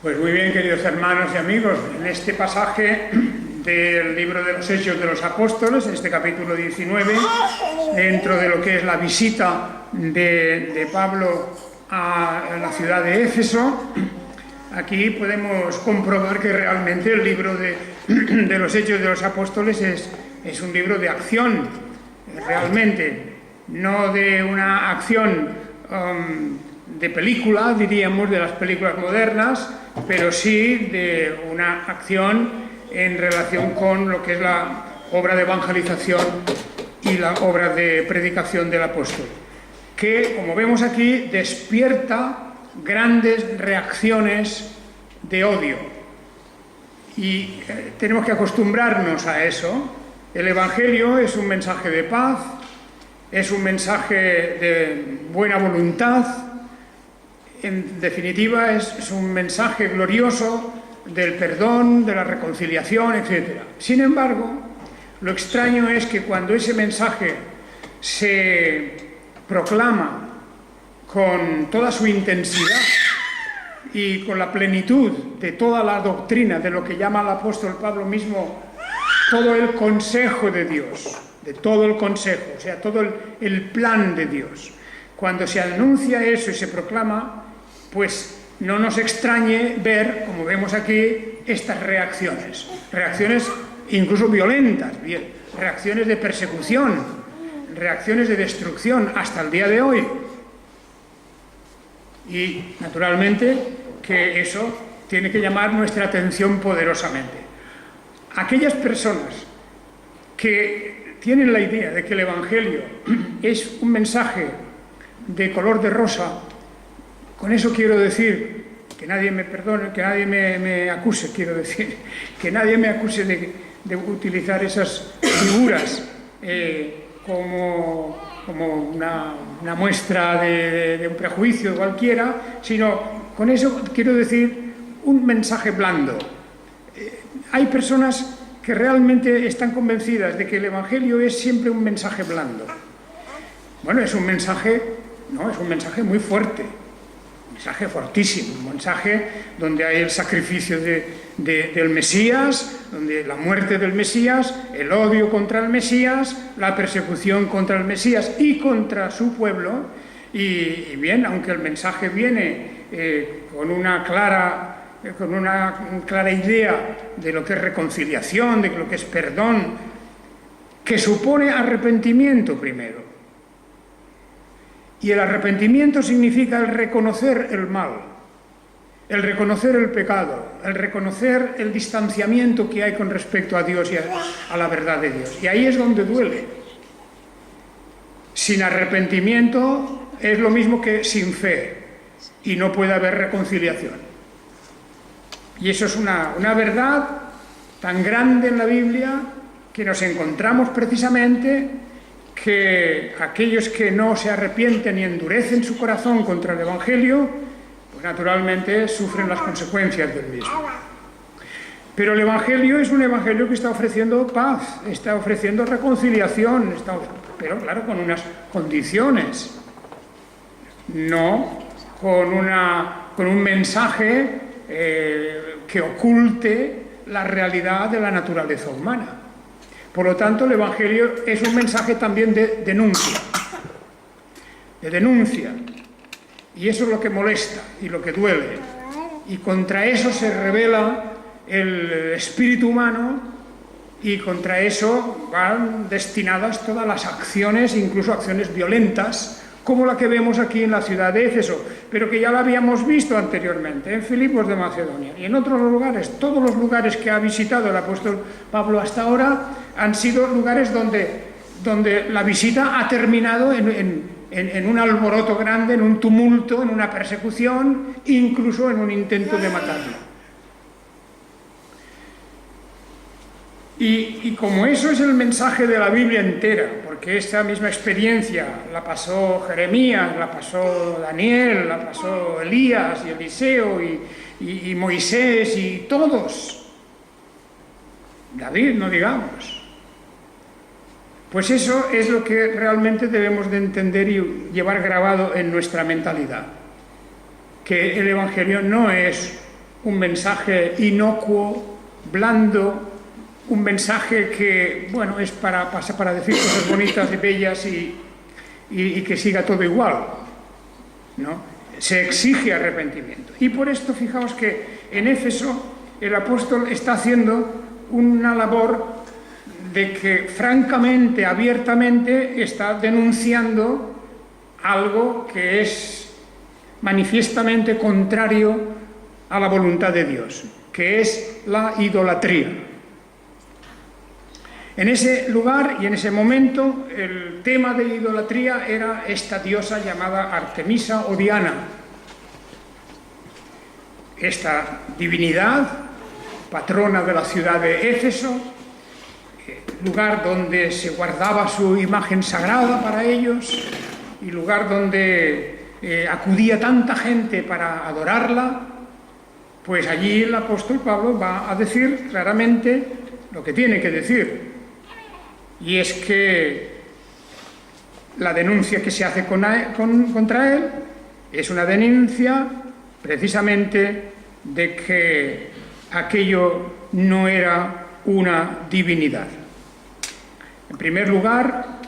Pues muy bien, queridos hermanos y amigos, en este pasaje del libro de los Hechos de los Apóstoles, en este capítulo 19, dentro de lo que es la visita de Pablo a la ciudad de Éfeso, aquí podemos comprobar que realmente el libro de los Hechos de los Apóstoles es un libro de acción, realmente, no de una acción de película, diríamos, de las películas modernas, pero sí de una acción en relación con lo que es la obra de evangelización y la obra de predicación del apóstol, que, como vemos aquí, despierta grandes reacciones de odio. Y tenemos que acostumbrarnos a eso. El Evangelio es un mensaje de paz, es un mensaje de buena voluntad. En definitiva, es un mensaje glorioso del perdón, de la reconciliación, etc. Sin embargo, lo extraño es que cuando ese mensaje se proclama con toda su intensidad y con la plenitud de toda la doctrina, de lo que llama el apóstol Pablo mismo, todo el consejo de Dios, de todo el consejo, o sea, todo el plan de Dios. Cuando se anuncia eso y se proclama, pues no nos extrañe ver, como vemos aquí, estas reacciones incluso violentas, reacciones de persecución, reacciones de destrucción hasta el día de hoy. Y, naturalmente, que eso tiene que llamar nuestra atención poderosamente. Aquellas personas que tienen la idea de que el Evangelio es un mensaje de color de rosa, con eso quiero decir, que nadie me perdone, que nadie me acuse, quiero decir, que nadie me acuse de utilizar esas figuras como una muestra de un prejuicio cualquiera, sino con eso quiero decir un mensaje blando. Hay personas que realmente están convencidas de que el Evangelio es siempre un mensaje blando. Bueno, es un mensaje muy fuerte, un mensaje fortísimo, un mensaje donde hay el sacrificio del Mesías, donde la muerte del Mesías, el odio contra el Mesías, la persecución contra el Mesías y contra su pueblo. Y bien, aunque el mensaje viene con una clara idea de lo que es reconciliación, de lo que es perdón, que supone arrepentimiento primero. Y el arrepentimiento significa el reconocer el mal, el reconocer el pecado, el reconocer el distanciamiento que hay con respecto a Dios y a la verdad de Dios. Y ahí es donde duele. Sin arrepentimiento es lo mismo que sin fe, y no puede haber reconciliación. Y eso es una verdad tan grande en la Biblia que nos encontramos precisamente que aquellos que no se arrepienten y endurecen su corazón contra el Evangelio, pues naturalmente sufren las consecuencias del mismo. Pero el Evangelio es un Evangelio que está ofreciendo paz, está ofreciendo reconciliación, pero claro, con unas condiciones, no con un mensaje que oculte la realidad de la naturaleza humana. Por lo tanto, el Evangelio es un mensaje también de denuncia. Y eso es lo que molesta y lo que duele. Y contra eso se revela el espíritu humano, y contra eso van destinadas todas las acciones, incluso acciones violentas, como la que vemos aquí en la ciudad de Éfeso, pero que ya la habíamos visto anteriormente, en Filipos de Macedonia y en otros lugares. Todos los lugares que ha visitado el apóstol Pablo hasta ahora han sido lugares donde la visita ha terminado en un alboroto grande, en un tumulto, en una persecución, incluso en un intento de matarlo. Y como eso es el mensaje de la Biblia entera, porque esta misma experiencia la pasó Jeremías, la pasó Daniel, la pasó Elías y Eliseo y Moisés y todos, David no digamos, pues eso es lo que realmente debemos de entender y llevar grabado en nuestra mentalidad, que el Evangelio no es un mensaje inocuo, blando, un mensaje que, bueno, es para decir cosas bonitas y bellas y que siga todo igual, ¿no? Se exige arrepentimiento. Y por esto, fijaos que en Éfeso el apóstol está haciendo una labor de que francamente, abiertamente, está denunciando algo que es manifiestamente contrario a la voluntad de Dios, que es la idolatría. En ese lugar y en ese momento el tema de idolatría era esta diosa llamada Artemisa o Diana. Esta divinidad, patrona de la ciudad de Éfeso, lugar donde se guardaba su imagen sagrada para ellos y lugar donde acudía tanta gente para adorarla, pues allí el apóstol Pablo va a decir claramente lo que tiene que decir, y es que la denuncia que se hace contra él es una denuncia precisamente de que aquello no era una divinidad. En primer lugar,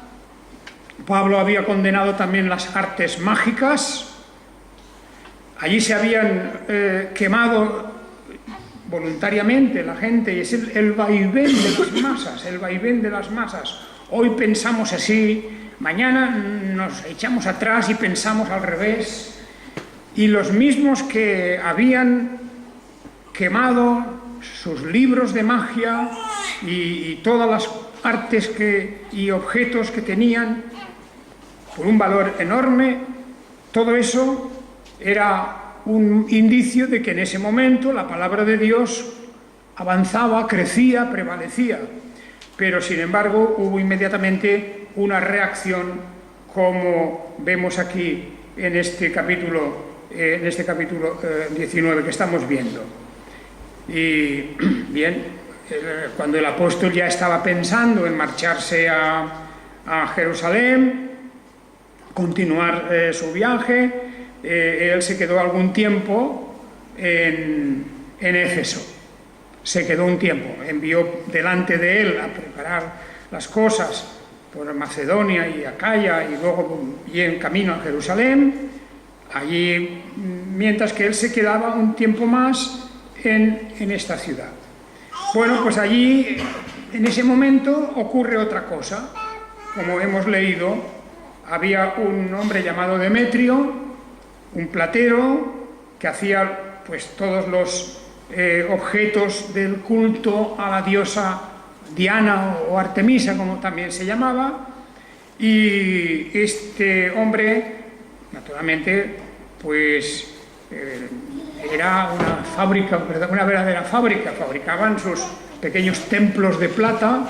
Pablo había condenado también las artes mágicas. Allí se habían quemado voluntariamente la gente, y es el vaivén de las masas, el vaivén de las masas. Hoy pensamos así, mañana nos echamos atrás y pensamos al revés. Y los mismos que habían quemado sus libros de magia y todas las artes y objetos que tenían por un valor enorme, todo eso era un indicio de que en ese momento la palabra de Dios avanzaba, crecía, prevalecía. Pero sin embargo hubo inmediatamente una reacción, como vemos aquí en este capítulo 19 que estamos viendo. Y bien, cuando el apóstol ya estaba pensando en marcharse a Jerusalén, continuar su viaje, él se quedó algún tiempo en Éfeso. Se quedó un tiempo, envió delante de él a preparar las cosas por Macedonia y Acaya y luego y en camino a Jerusalén, allí, mientras que él se quedaba un tiempo más en esta ciudad. Bueno, pues allí, en ese momento, ocurre otra cosa. Como hemos leído, había un hombre llamado Demetrio, un platero, que hacía pues todos los objetos del culto a la diosa Diana o Artemisa, como también se llamaba, y este hombre, naturalmente, pues era una fábrica, una verdadera fábrica, fabricaban sus pequeños templos de plata.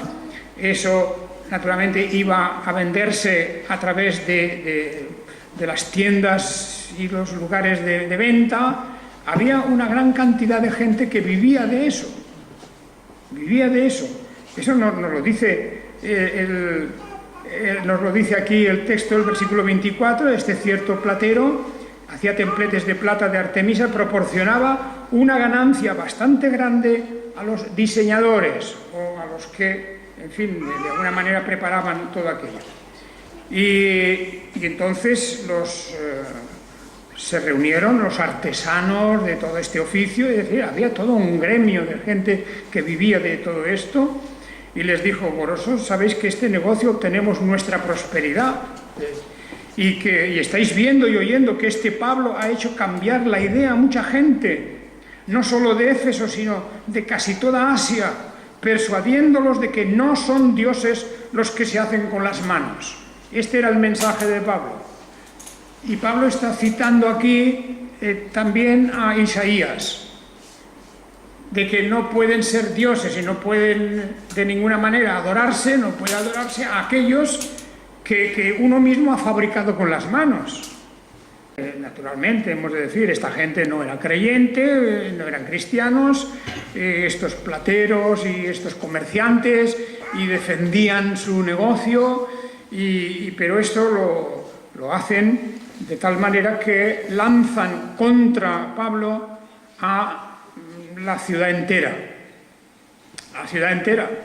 Eso naturalmente iba a venderse a través de las tiendas y los lugares de venta. Había una gran cantidad de gente que vivía de eso, Eso nos lo dice nos lo dice aquí el texto del versículo 24. Este cierto platero hacía templetes de plata de Artemisa, proporcionaba una ganancia bastante grande a los diseñadores o a los que, en fin, de alguna manera preparaban todo aquello. Y entonces se reunieron los artesanos de todo este oficio, es decir, había todo un gremio de gente que vivía de todo esto, y les dijo: vosotros sabéis que este negocio obtenemos nuestra prosperidad, y estáis viendo y oyendo que este Pablo ha hecho cambiar la idea a mucha gente, no solo de Éfeso, sino de casi toda Asia, persuadiéndolos de que no son dioses los que se hacen con las manos. Este era el mensaje de Pablo. Y Pablo está citando aquí también a Isaías, de que no pueden ser dioses y no pueden de ninguna manera adorarse, no puede adorarse a aquellos que uno mismo ha fabricado con las manos. Naturalmente, hemos de decir, esta gente no era creyente, no eran cristianos, estos plateros y estos comerciantes, y defendían su negocio, pero esto lo hacen de tal manera que lanzan contra Pablo a la ciudad entera,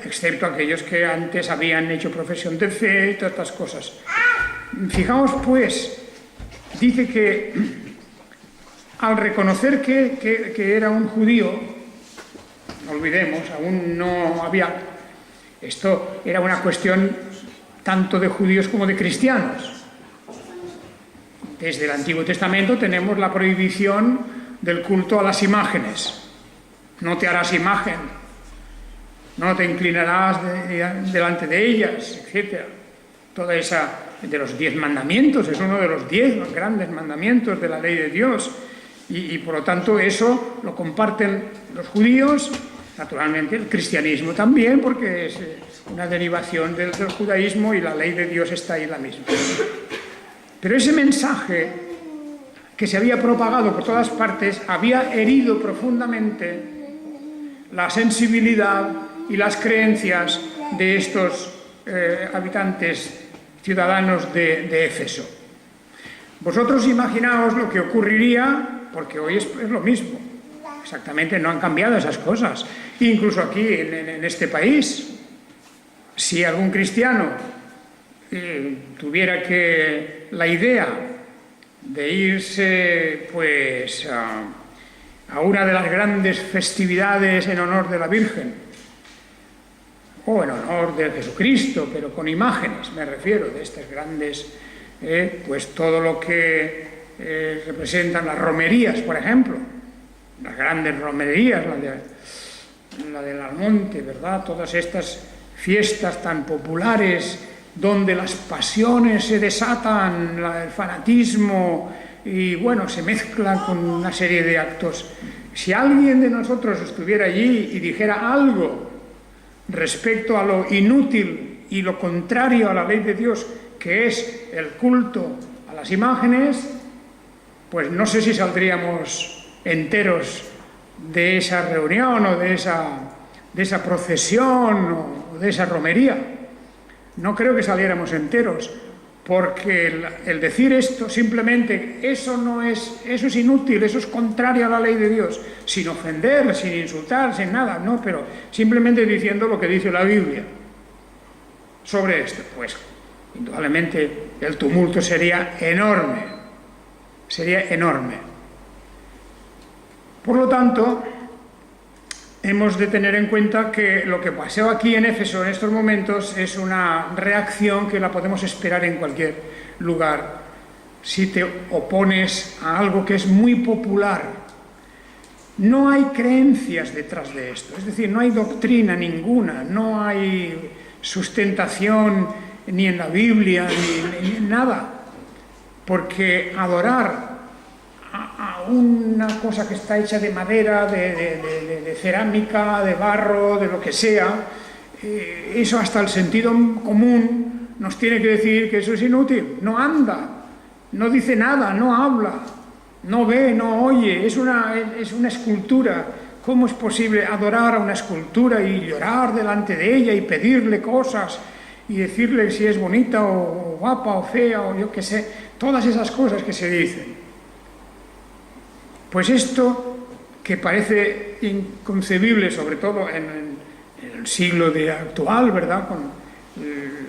excepto aquellos que antes habían hecho profesión de fe y todas estas cosas. Fijaos pues, dice que al reconocer que era un judío, no olvidemos, aún no había, esto era una cuestión tanto de judíos como de cristianos. Desde el Antiguo Testamento tenemos la prohibición del culto a las imágenes. No te harás imagen, no te inclinarás delante de ellas, etc. Toda esa, de los 10 mandamientos, es uno de los 10 grandes mandamientos de la ley de Dios. Y por lo tanto eso lo comparten los judíos, naturalmente el cristianismo también, porque es una derivación del judaísmo y la ley de Dios está ahí la misma. Pero ese mensaje que se había propagado por todas partes había herido profundamente la sensibilidad y las creencias de estos habitantes, ciudadanos de Éfeso. Vosotros imaginaos lo que ocurriría, porque hoy es lo mismo, exactamente, no han cambiado esas cosas. Incluso aquí, en este país, si algún cristiano tuviera la idea de irse pues a una de las grandes festividades en honor de la Virgen, o en honor de Jesucristo, pero con imágenes, me refiero, de estas grandes, pues todo lo que representan las romerías, por ejemplo, las grandes romerías, la del Almonte, ¿verdad? Todas estas fiestas tan populares donde las pasiones se desatan, el fanatismo y bueno, se mezclan con una serie de actos. Si alguien de nosotros estuviera allí y dijera algo respecto a lo inútil y lo contrario a la ley de Dios, que es el culto a las imágenes, pues no sé si saldríamos enteros de esa reunión o de esa procesión o de esa romería. No creo que saliéramos enteros, porque el decir esto, simplemente, eso es inútil, eso es contrario a la ley de Dios, sin ofender, sin insultar, sin nada, no, pero simplemente diciendo lo que dice la Biblia sobre esto, pues indudablemente el tumulto sería enorme, Por lo tanto, hemos de tener en cuenta que lo que pasó aquí en Éfeso en estos momentos es una reacción que la podemos esperar en cualquier lugar. Si te opones a algo que es muy popular, no hay creencias detrás de esto, es decir, no hay doctrina ninguna, no hay sustentación ni en la Biblia ni en nada, porque adorar a una cosa que está hecha de madera, de cerámica, de barro, de lo que sea, eso hasta el sentido común nos tiene que decir que eso es inútil, no anda, no dice nada, no habla, no ve, no oye, es una escultura. ¿Cómo es posible adorar a una escultura y llorar delante de ella y pedirle cosas y decirle si es bonita o guapa o fea o yo qué sé, todas esas cosas que se dicen? Pues esto, que parece inconcebible, sobre todo en el siglo actual, ¿verdad?, con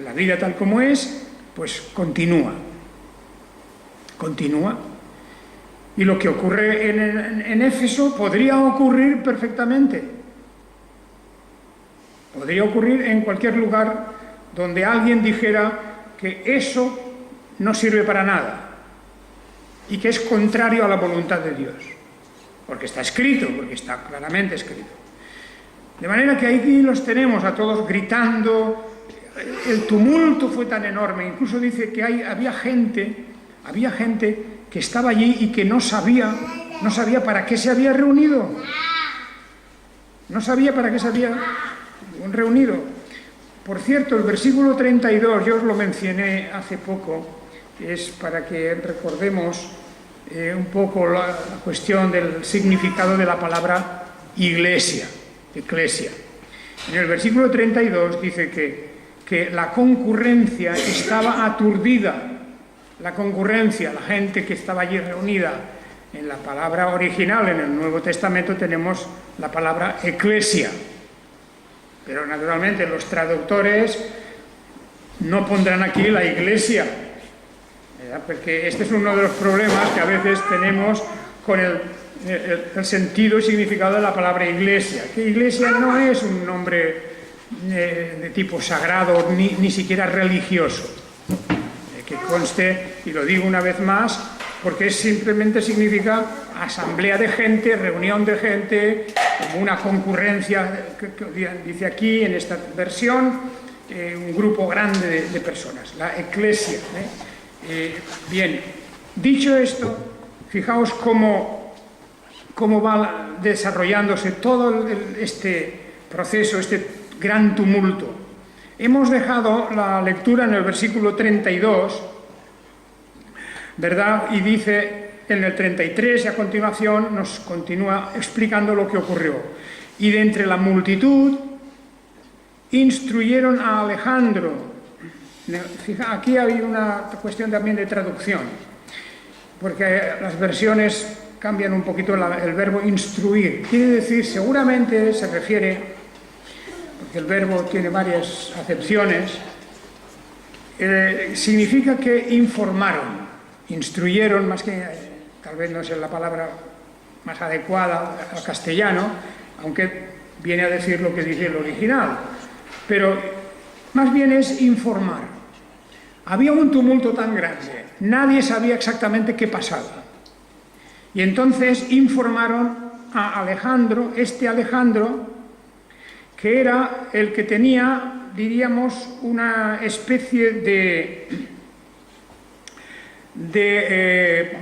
la vida tal como es, pues continúa. Y lo que ocurre en Éfeso podría ocurrir perfectamente. Podría ocurrir en cualquier lugar donde alguien dijera que eso no sirve para nada y que es contrario a la voluntad de Dios. Porque está escrito, porque está claramente escrito. De manera que aquí los tenemos a todos gritando, el tumulto fue tan enorme, incluso dice que había gente que estaba allí y que no sabía para qué se había reunido. No sabía para qué se había reunido. Por cierto, el versículo 32, yo os lo mencioné hace poco, es para que recordemos un poco la cuestión del significado de la palabra iglesia, eclesia. En el versículo 32 dice que la concurrencia estaba aturdida. La concurrencia, la gente que estaba allí reunida, En la palabra original, en el Nuevo Testamento, tenemos la palabra eclesia. Pero naturalmente los traductores no pondrán aquí la iglesia, ¿verdad? Porque este es uno de los problemas que a veces tenemos con el sentido y significado de la palabra iglesia. Que iglesia no es un nombre de tipo sagrado, ni siquiera religioso. Que conste, y lo digo una vez más, porque simplemente significa asamblea de gente, reunión de gente, como una concurrencia, que dice aquí en esta versión, un grupo grande de personas, la eclesia. Bien, dicho esto, fijaos cómo va desarrollándose todo este proceso, este gran tumulto. Hemos dejado la lectura en el versículo 32, ¿verdad? Y dice en el 33, y a continuación nos continúa explicando lo que ocurrió. Y de entre la multitud instruyeron a Alejandro. Fija, aquí hay una cuestión también de traducción, porque las versiones cambian un poquito el verbo instruir. Quiere decir, seguramente se refiere, porque el verbo tiene varias acepciones, significa que informaron. Instruyeron, más que tal vez no es la palabra más adecuada al castellano, aunque viene a decir lo que dice el original, pero más bien es informar. Había un tumulto tan grande, nadie sabía exactamente qué pasaba, y entonces informaron a Alejandro, que era el que tenía, diríamos, una especie de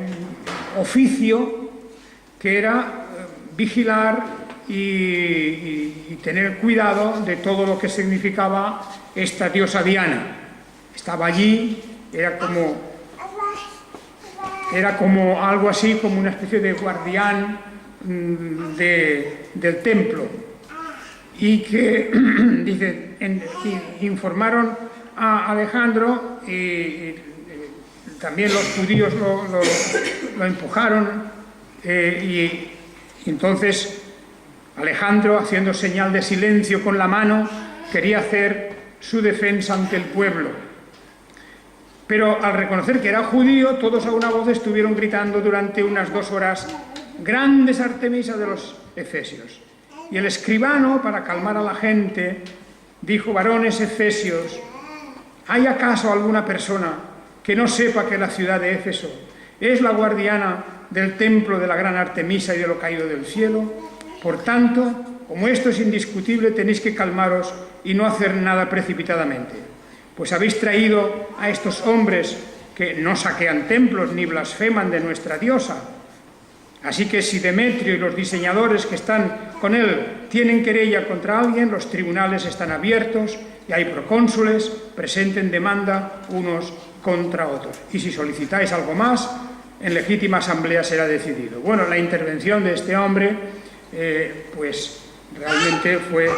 oficio, que era vigilar y tener cuidado de todo lo que significaba esta diosa Diana. Estaba allí, era como algo así, como una especie de guardián del templo, y que dice, informaron a Alejandro, y también los judíos lo empujaron, y entonces Alejandro, haciendo señal de silencio con la mano, quería hacer su defensa ante el pueblo. Pero al reconocer que era judío, todos a una voz estuvieron gritando durante unas 2 horas: «Grandes Artemisa de los efesios». Y el escribano, para calmar a la gente, dijo: «Varones efesios, ¿hay acaso alguna persona que no sepa que la ciudad de Éfeso es la guardiana del templo de la gran Artemisa y de lo caído del cielo? Por tanto, como esto es indiscutible, tenéis que calmaros y no hacer nada precipitadamente. Pues habéis traído a estos hombres que no saquean templos ni blasfeman de nuestra diosa. Así que si Demetrio y los diseñadores que están con él tienen querella contra alguien, los tribunales están abiertos y hay procónsules, presenten demanda unos contra otros. Y si solicitáis algo más, en legítima asamblea será decidido». Bueno, la intervención de este hombre pues realmente fue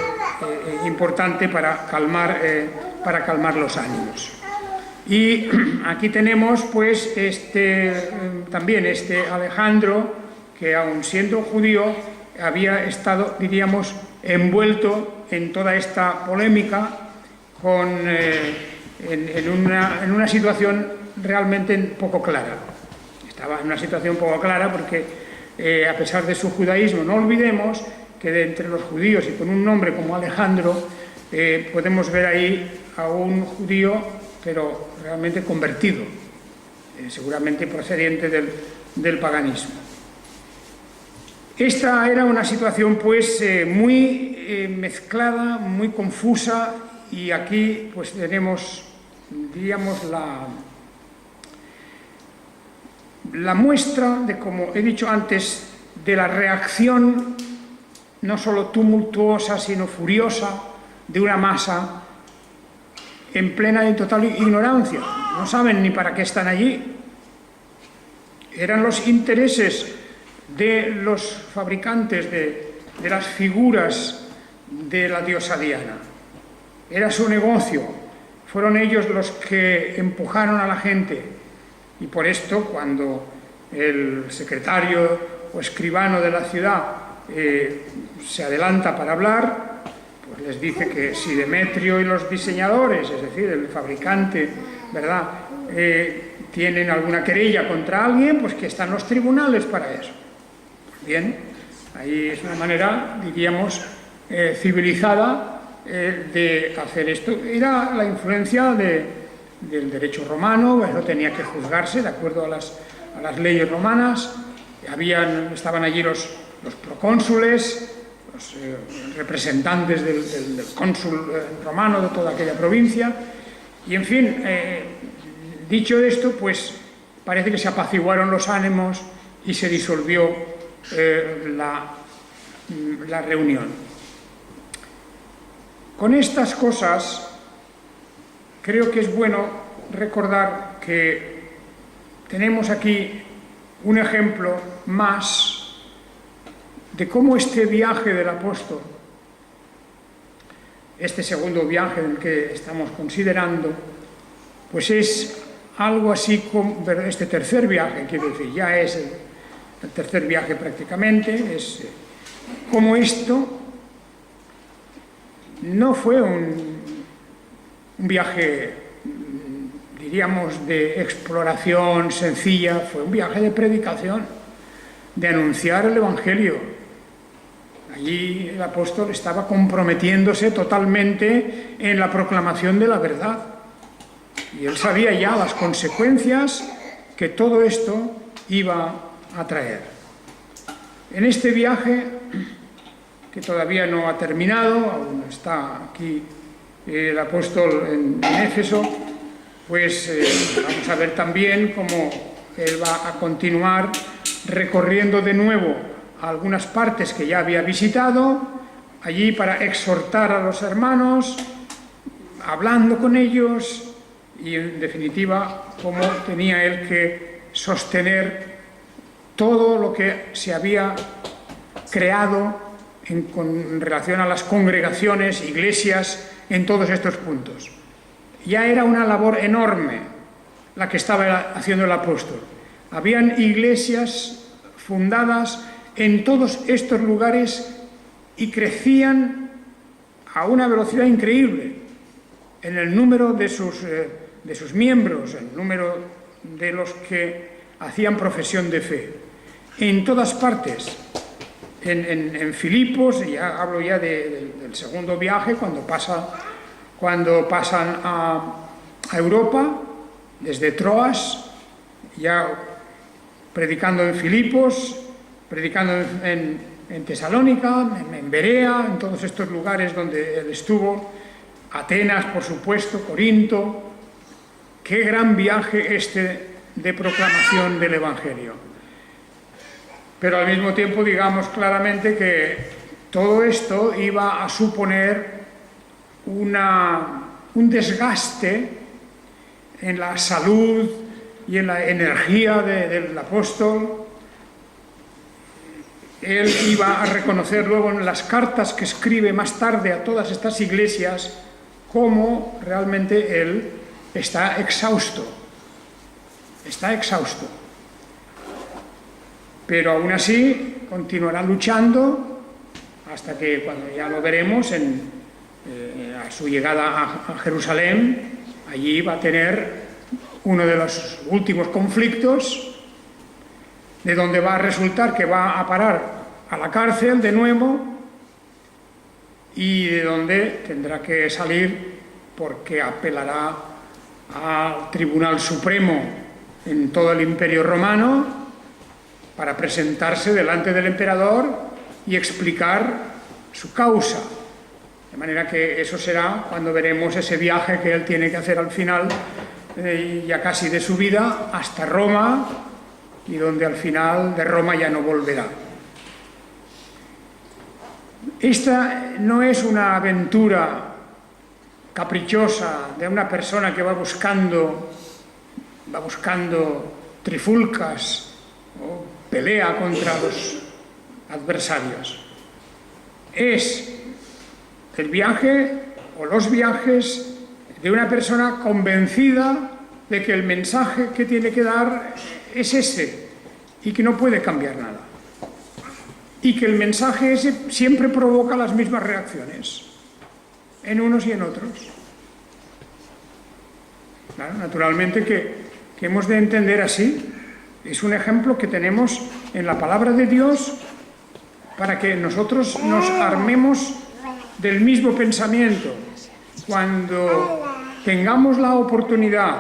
importante para calmar los ánimos. Y aquí tenemos pues también este Alejandro, que aun siendo judío había estado, diríamos, envuelto en toda esta polémica en una situación realmente poco clara. Estaba en una situación poco clara porque a pesar de su judaísmo, no olvidemos que de entre los judíos y con un nombre como Alejandro podemos ver ahí a un judío pero realmente convertido, seguramente procedente del paganismo. Esta era una situación pues muy mezclada, muy confusa, y aquí pues tenemos, diríamos, la muestra de, como he dicho antes, de la reacción no solo tumultuosa sino furiosa de una masa en plena y total ignorancia. No saben ni para qué están allí. Eran los intereses de los fabricantes de las figuras de la diosa Diana. Era su negocio. Fueron ellos los que empujaron a la gente. Y por esto, cuando el secretario o escribano de la ciudad se adelanta para hablar, pues les dice que si Demetrio y los diseñadores, es decir, el fabricante, ¿verdad?, tienen alguna querella contra alguien, pues que están los tribunales para eso. Bien, ahí es una manera, diríamos, civilizada de hacer esto. Era la influencia del derecho romano, pues no tenía que juzgarse de acuerdo a las leyes romanas. Estaban allí los procónsules, los representantes del cónsul romano de toda aquella provincia, y en fin, dicho esto, pues parece que se apaciguaron los ánimos y se disolvió la reunión. Con estas cosas, creo que es bueno recordar que tenemos aquí un ejemplo más de cómo este viaje del apóstol, este segundo viaje del que estamos considerando, pues es algo así como este tercer viaje, quiero decir, ya es el tercer viaje prácticamente, es como esto no fue un viaje, diríamos, de exploración sencilla, fue un viaje de predicación, de anunciar el Evangelio. Allí el apóstol estaba comprometiéndose totalmente en la proclamación de la verdad. Y él sabía ya las consecuencias que todo esto iba a traer. En este viaje, que todavía no ha terminado, aún está aquí el apóstol en Éfeso, pues vamos a ver también cómo él va a continuar recorriendo de nuevo algunas partes que ya había visitado, allí para exhortar a los hermanos, hablando con ellos, y en definitiva cómo tenía él que sostener todo lo que se había creado con relación a las congregaciones, iglesias, en todos estos puntos. Ya era una labor enorme la que estaba haciendo el apóstol. Habían iglesias fundadas en todos estos lugares y crecían a una velocidad increíble en el número de sus miembros, el número de los que hacían profesión de fe. En todas partes. En Filipos, ya hablo ya del segundo viaje, cuando pasan a Europa, desde Troas, ya predicando en Filipos, predicando en Tesalónica, en Berea, en todos estos lugares donde él estuvo, Atenas, por supuesto, Corinto. Qué gran viaje este de proclamación del Evangelio. Pero al mismo tiempo, digamos claramente que todo esto iba a suponer un desgaste en la salud y en la energía del apóstol. Él iba a reconocer luego en las cartas que escribe más tarde a todas estas iglesias cómo realmente él está exhausto. Está exhausto. Pero aún así continuará luchando hasta que, cuando ya lo veremos, a su llegada a Jerusalén, allí va a tener uno de los últimos conflictos, de donde va a resultar que va a parar a la cárcel de nuevo y de donde tendrá que salir porque apelará al Tribunal Supremo en todo el Imperio Romano para presentarse delante del emperador y explicar su causa. De manera que eso será cuando veremos ese viaje que él tiene que hacer al final, ya casi de su vida, hasta Roma, y donde al final de Roma ya no volverá. Esta no es una aventura caprichosa de una persona que va buscando trifulcas o pelea contra los adversarios. Es el viaje o los viajes de una persona convencida de que el mensaje que tiene que dar es ese, y que no puede cambiar nada. Y que el mensaje ese siempre provoca las mismas reacciones, en unos y en otros. Claro, naturalmente que hemos de entender así. Es un ejemplo que tenemos en la palabra de Dios para que nosotros nos armemos del mismo pensamiento. Cuando tengamos la oportunidad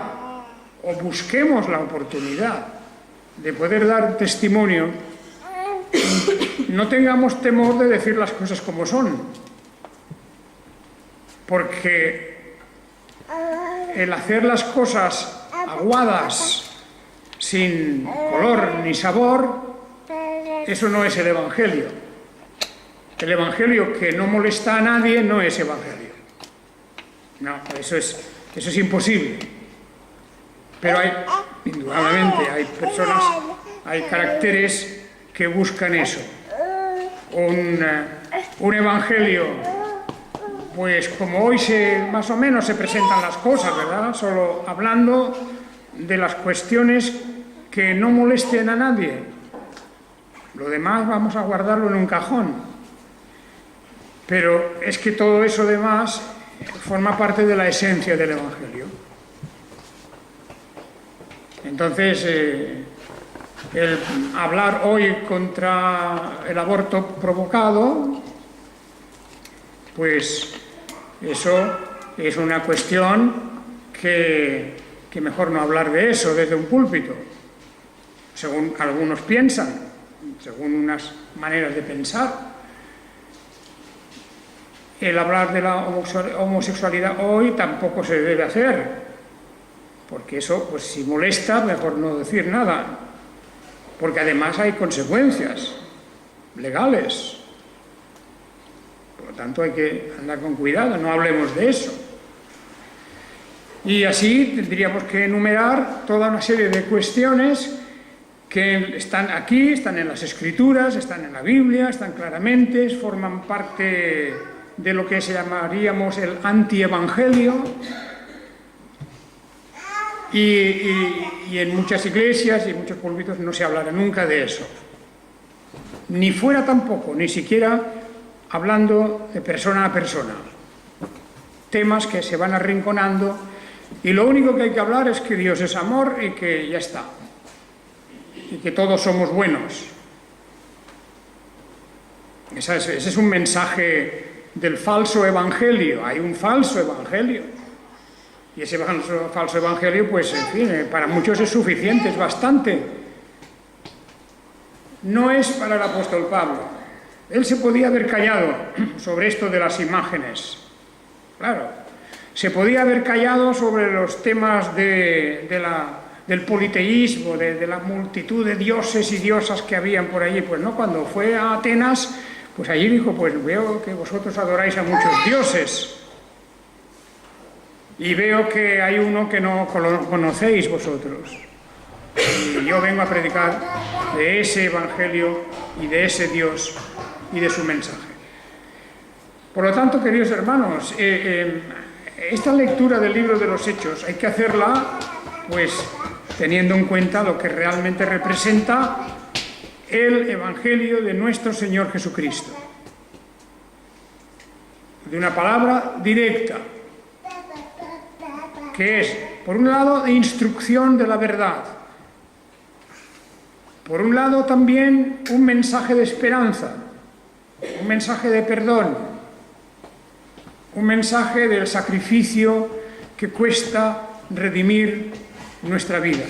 o busquemos la oportunidad de poder dar testimonio, no tengamos temor de decir las cosas como son, porque el hacer las cosas aguadas, sin color ni sabor, eso no es el Evangelio. El Evangelio que no molesta a nadie no es Evangelio. No, eso es imposible. Pero indudablemente, hay personas, hay caracteres que buscan eso. Un Evangelio, pues como hoy más o menos se presentan las cosas, ¿verdad? Solo hablando de las cuestiones que no molesten a nadie. Lo demás vamos a guardarlo en un cajón. Pero es que todo eso demás forma parte de la esencia del Evangelio. Entonces, el hablar hoy contra el aborto provocado, pues eso es una cuestión que mejor no hablar de eso desde un púlpito, según algunos piensan, según unas maneras de pensar. El hablar de la homosexualidad hoy tampoco se debe hacer, porque eso, pues si molesta, mejor no decir nada, porque además hay consecuencias legales. Por lo tanto, hay que andar con cuidado, no hablemos de eso. Y así tendríamos que enumerar toda una serie de cuestiones que están aquí, están en las Escrituras, están en la Biblia, están claramente, forman parte de lo que llamaríamos el antievangelio, y en muchas iglesias y en muchos púlpitos no se hablará nunca de eso. Ni fuera tampoco, ni siquiera hablando de persona a persona. Temas que se van arrinconando y lo único que hay que hablar es que Dios es amor y que ya está. Y que todos somos buenos. Ese es un mensaje del falso evangelio. Hay un falso evangelio. Y ese falso evangelio, pues, en fin, para muchos es suficiente, es bastante. No es para el apóstol Pablo. Él se podía haber callado sobre esto de las imágenes. Claro, se podía haber callado sobre los temas del politeísmo, de la multitud de dioses y diosas que habían por allí. Pues no, cuando fue a Atenas, pues allí dijo, pues veo que vosotros adoráis a muchos dioses. Y veo que hay uno que no conocéis vosotros. Y yo vengo a predicar de ese evangelio y de ese Dios y de su mensaje. Por lo tanto, queridos hermanos, esta lectura del libro de los Hechos hay que hacerla, pues, teniendo en cuenta lo que realmente representa el evangelio de nuestro Señor Jesucristo. De una palabra directa, que es, por un lado, de instrucción de la verdad, por un lado también un mensaje de esperanza, un mensaje de perdón, un mensaje del sacrificio que cuesta redimir nuestra vida,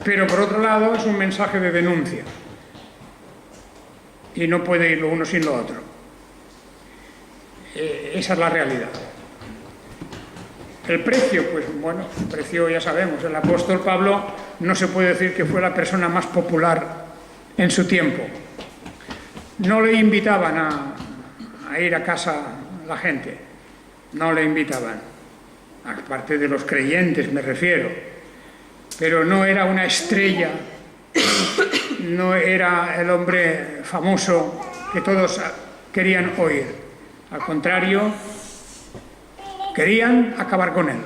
pero por otro lado es un mensaje de denuncia, y no puede ir lo uno sin lo otro. Esa es la realidad. El precio, pues bueno, el precio ya sabemos, el apóstol Pablo no se puede decir que fue la persona más popular en su tiempo. No le invitaban a ir a casa la gente, no le invitaban, aparte de los creyentes me refiero, pero no era una estrella, no era el hombre famoso que todos querían oír, al contrario, querían acabar con él.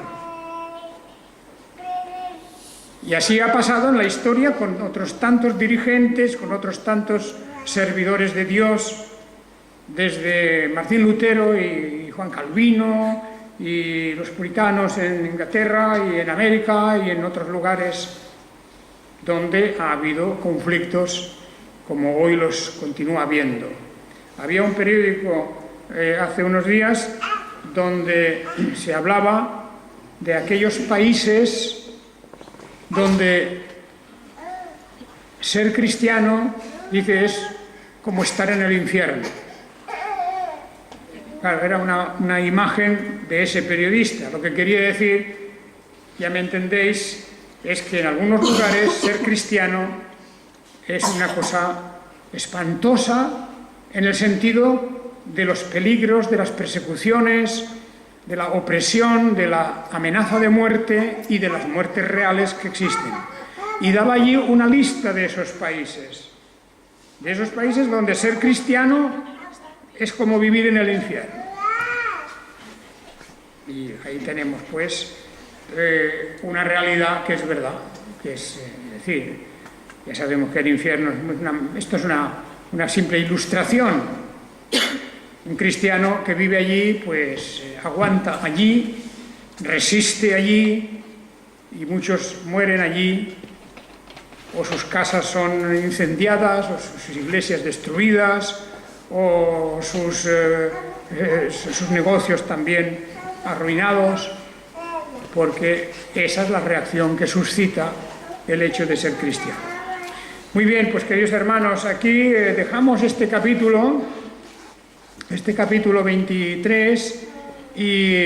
Y así ha pasado en la historia con otros tantos dirigentes, con otros tantos servidores de Dios, desde Martín Lutero y Juan Calvino y los puritanos en Inglaterra y en América y en otros lugares donde ha habido conflictos como hoy los continúa habiendo. Había un periódico hace unos días donde se hablaba de aquellos países donde ser cristiano, dice, es como estar en el infierno. Claro, era una imagen de ese periodista. Lo que quería decir, ya me entendéis, es que en algunos lugares ser cristiano es una cosa espantosa en el sentido de los peligros, de las persecuciones, de la opresión, de la amenaza de muerte y de las muertes reales que existen. Y daba allí una lista de esos países donde ser cristiano es como vivir en el infierno. Y ahí tenemos, pues, una realidad que es verdad, que es decir, ya sabemos que el infierno, esto es una simple ilustración. Un cristiano que vive allí, pues aguanta allí, resiste allí, y muchos mueren allí, o sus casas son incendiadas, o sus iglesias destruidas, o sus negocios también arruinados, porque esa es la reacción que suscita el hecho de ser cristiano. Muy bien, pues queridos hermanos, aquí dejamos este capítulo 23 y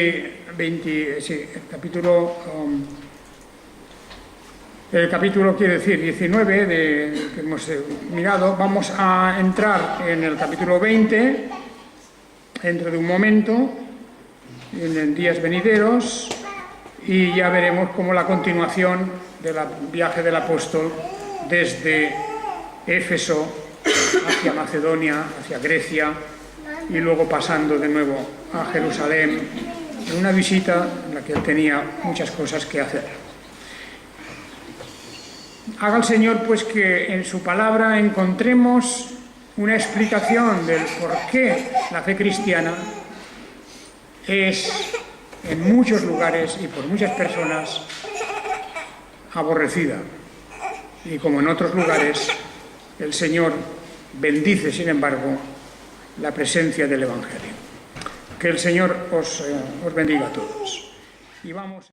el capítulo quiere decir 19 que hemos mirado. Vamos a entrar en el capítulo 20 dentro de un momento, en días venideros, y ya veremos cómo la continuación del viaje del apóstol desde Éfeso hacia Macedonia, hacia Grecia, y luego pasando de nuevo a Jerusalén, en una visita en la que él tenía muchas cosas que hacer. Haga el Señor, pues, que en su palabra encontremos una explicación del por qué la fe cristiana es, en muchos lugares y por muchas personas, aborrecida. Y como en otros lugares, el Señor bendice, sin embargo, la presencia del Evangelio. Que el Señor os bendiga a todos. Y vamos...